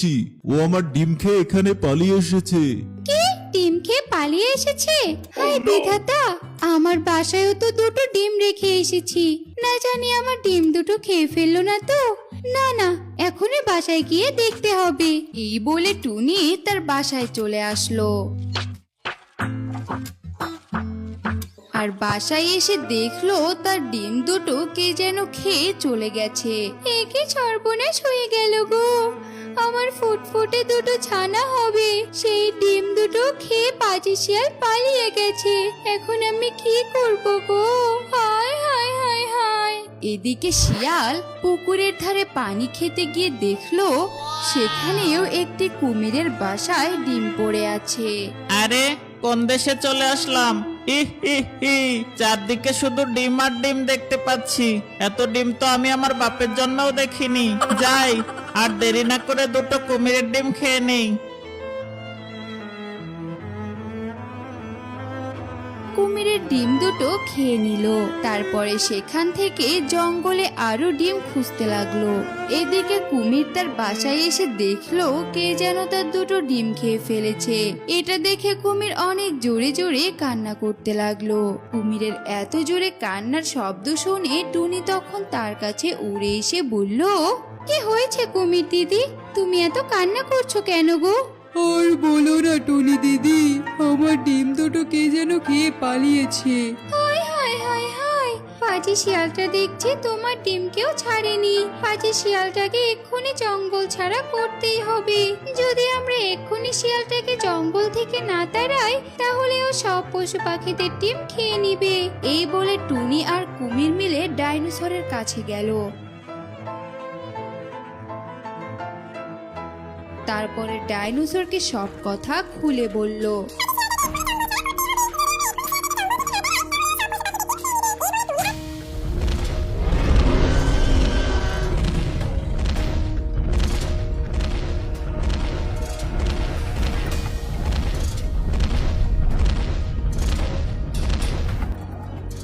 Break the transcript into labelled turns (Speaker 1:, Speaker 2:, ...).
Speaker 1: দেখছি। ও আমার ডিম খেয়ে এখানে পালিয়ে এসেছে।
Speaker 2: কি ডিম খেয়ে পালিয়ে এসেছে? হায় বিধাতা, আমার বাসায়ও তো দুটো ডিম রেখে এসেছি, না জানি আমার ডিম দুটো খেয়ে ফেললো না তো। না না, এখনই বাসায় গিয়ে দেখতে হবে। এই বলে টুনি তার বাসায় চলে আসলো। আর বাসায় এসে দেখলো তার ডিম দুটো কে যেন খেয়ে চলে গেছে। এ কি সর্বনাশ হয়ে গেল গো, আমার ফুটফুটে দুটো ছানা হবে, সেই ডিম দুটো খেয়ে পাজি শিয়াল পালিয়ে গেছে। এখন আমি কি করব গো? হায় হায় হায় হায়। এদিকে শিয়াল পুকুরের ধারে পানি খেতে গিয়ে দেখলো সেখানেও একটি কুমিরের বাসায় ডিম পড়ে আছে।
Speaker 3: আরে কোন দেশে চলে আসলাম? চারদিকে শুধু ডিম আর ডিম দেখতে পাচ্ছি। এত ডিম তো আমি আমার বাপের জন্যও দেখিনি। যাই, আর দেরি না করে দুটো কুমিরের ডিম খেয়ে নেই।
Speaker 2: কুমিরের ডিম দুটো খেয়ে নিল। তারপরে সেখান থেকে জঙ্গলে আরো ডিম খুঁজতে লাগলো। এদিকে কুমির তার বাসায় এসে দেখলো কে যেন তার দুটো ডিম খেয়ে ফেলেছে। এটা দেখে কুমির অনেক জোরে জোরে কান্না করতে লাগলো। কুমিরের এত জোরে কান্নার শব্দ শুনে টুনি তখন তার কাছে উড়ে এসে বলল, কি হয়েছে কুমির দিদি, তুমি এত কান্না করছো কেন গো?
Speaker 4: আর বলো না টুনি দিদি, আমার ডিম দুটো কে যেন খেয়ে পালিয়েছে।
Speaker 2: হায় হায় হায় হায়, পাজি শিয়ালটা দেখছি তোমার ডিমকেও ছাড়েনি। পাজি শিয়ালটাকে এক্ষুনি জঙ্গল ছাড়া করতেই হবে। যদি আমরা এক্ষুনি শিয়ালটাকে জঙ্গল থেকে না তাড়াই তাহলে ও সব পশু পাখিদের ডিম খেয়ে নিবে। এই বলে টুনি আর কুমির মিলে ডাইনোসরের কাছে গেল। তারপরে ডাইনোসরকে সব কথা খুলে বলল।